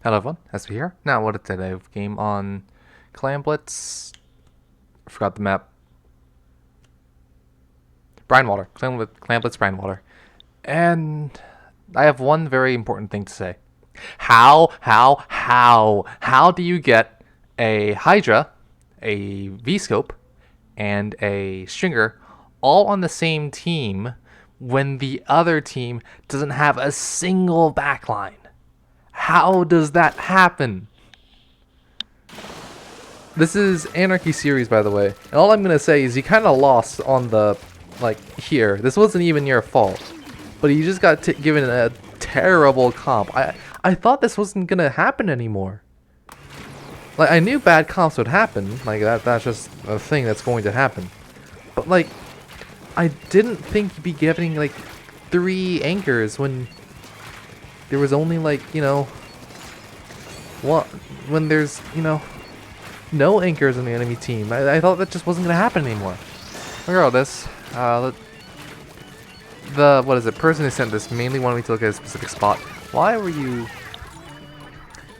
Hello everyone, Espurr here. Now what is today? Game on Clan Blitz. I forgot the map. Brinewater. Clan Blitz Brinewater. And I have one very important thing to say. How do you get a Hydra, a V-Scope, and a Stringer all on the same team when the other team doesn't have a single backline? How does that happen? This is Anarchy series, by the way. And all I'm going to say is you kind of lost on the, here. This wasn't even your fault. But you just got given a terrible comp. I thought this wasn't going to happen anymore. Like, I knew bad comps would happen. Like, that's just a thing that's going to happen. But, like, I didn't think you'd be getting, like, 3 anchors when there was only, like, you know, when there's, you know, no anchors on the enemy team. I thought that just wasn't going to happen anymore. Regardless, the person who sent this mainly wanted me to look at a specific spot. Why were you...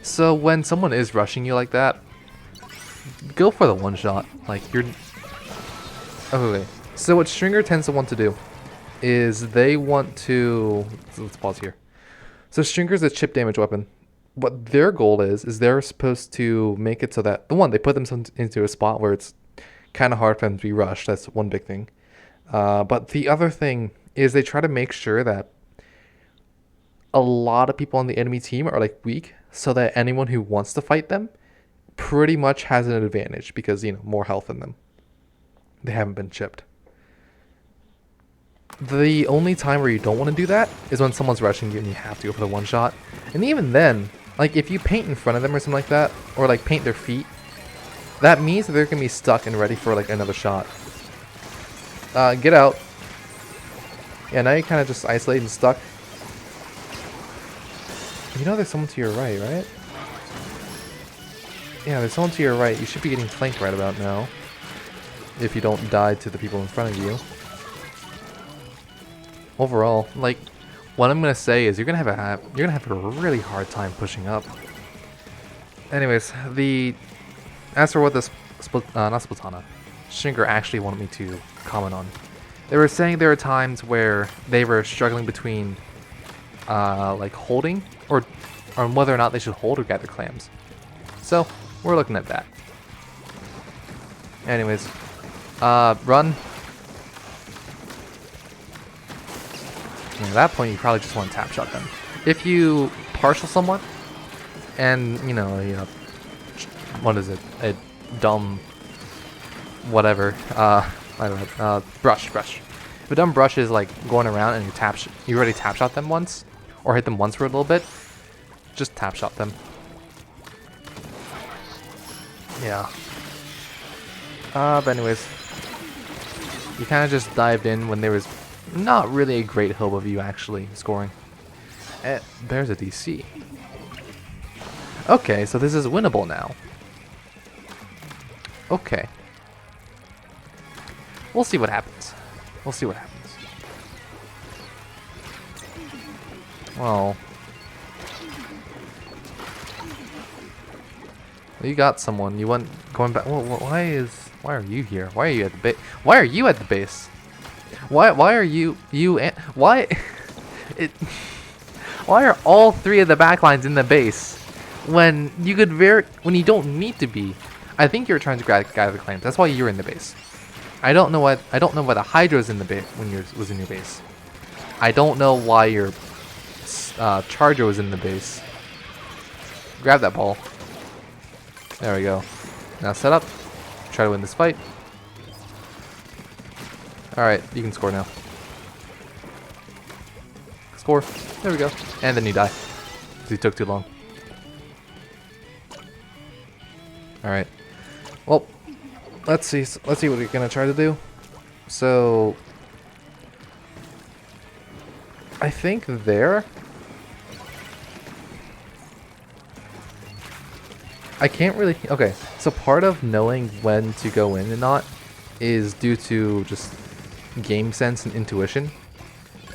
So when someone is rushing you like that, go for the one shot. Like, you're... Okay. So what Stringer tends to want to do is they want to... Let's pause here. So Stringer's a chip damage weapon. What their goal is they're supposed to make it so that, they put them into a spot where it's kind of hard for them to be rushed. That's one big thing. But the other thing is they try to make sure that a lot of people on the enemy team are like weak, so that anyone who wants to fight them pretty much has an advantage because, you know, more health in them. They haven't been chipped. The only time where you don't want to do that is when someone's rushing you and you have to go for the one shot. And even then, like, if you paint in front of them or something like that, or like paint their feet, that means that they're going to be stuck and ready for like another shot. Get out. Yeah, now you're kind of just isolated and stuck. You know there's someone to your right, right? Yeah, there's someone to your right. You should be getting flanked right about now. If you don't die to the people in front of you. Overall, like, what I'm gonna say is you're gonna have a really hard time pushing up. Anyways, as for what this not Splatana, Stringer actually wanted me to comment on, they were saying there were times where they were struggling between like holding or on whether or not they should hold or gather clams. So we're looking at that. Anyways, run. And at that point, you probably just want to tap shot them. If you partial someone, and you know, what is it? A dumb, whatever. I don't know. Brush. If a dumb brush is like going around and you already tap shot them once, or hit them once for a little bit, just tap shot them. Yeah. But anyways, you kind of just dived in when there was not really a great hope of you actually scoring. There's a DC. Okay, so this is winnable now. Okay. We'll see what happens. Well, you got someone. You went going back. Well, why are you here? Why are you at the base? Why are you at the base? Why are why are all 3 of the backlines in the base when you you don't need to be? I think you're trying to gather the claims. That's why you're in the base. I don't know why the Hydra's in the base when was in your base. I don't know why your Charger was in the base. Grab that ball. There we go. Now set up. Try to win this fight. Alright, you can score now. Score. There we go. And then you die. Because you took too long. Alright. Well, let's see what we're going to try to do. So, I think there... I can't really... Okay, so part of knowing when to go in and not is due to just game sense and intuition.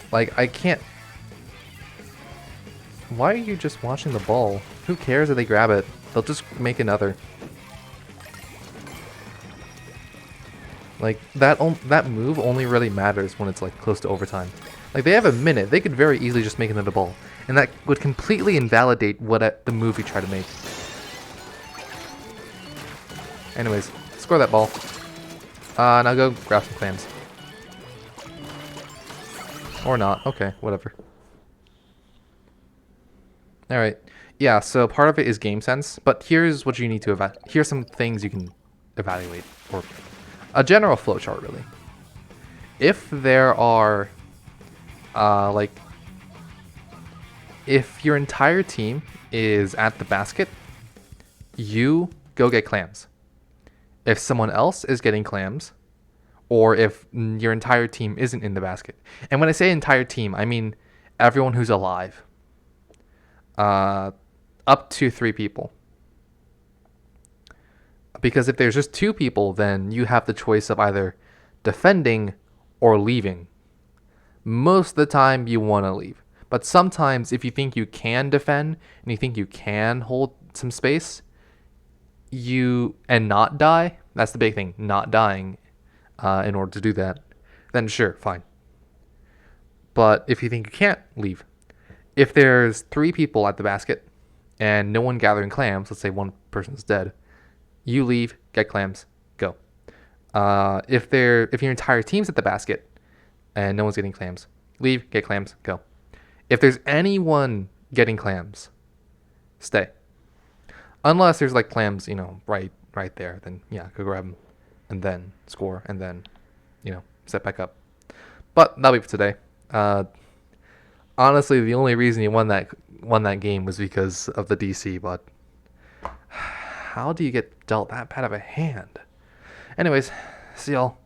Like, I can't... Why are you just watching the ball? Who cares if they grab it? They'll just make another. Like, that move only really matters when it's, like, close to overtime. Like, they have a minute. They could very easily just make another ball. And that would completely invalidate what the move you try to make. Anyways, score that ball. Now go grab some clams. Or not. Okay, whatever. Alright. Yeah, so part of it is game sense, but here's what you need to evaluate. Here's some things you can evaluate. Or a general flowchart, really. If there are, like, if your entire team is at the basket, you go get clams. If someone else is getting clams, or if your entire team isn't in the basket. And when I say entire team, I mean everyone who's alive. Up to 3 people. Because if there's just 2 people, then you have the choice of either defending or leaving. Most of the time, you want to leave. But sometimes, if you think you can defend and you think you can hold some space, and not die, that's the big thing, not dying in order to do that, then sure, fine. But if you think you can't, leave. If there's 3 people at the basket and no one gathering clams, let's say one person's dead, you leave, get clams, go. If your entire team's at the basket and no one's getting clams, leave, get clams, go. If there's anyone getting clams, stay. Unless there's like clams, right there, then yeah, go grab them and then score and then, set back up. But that'll be for today. Honestly, the only reason you won that game was because of the DC, but how do you get dealt that bad of a hand? Anyways, see y'all.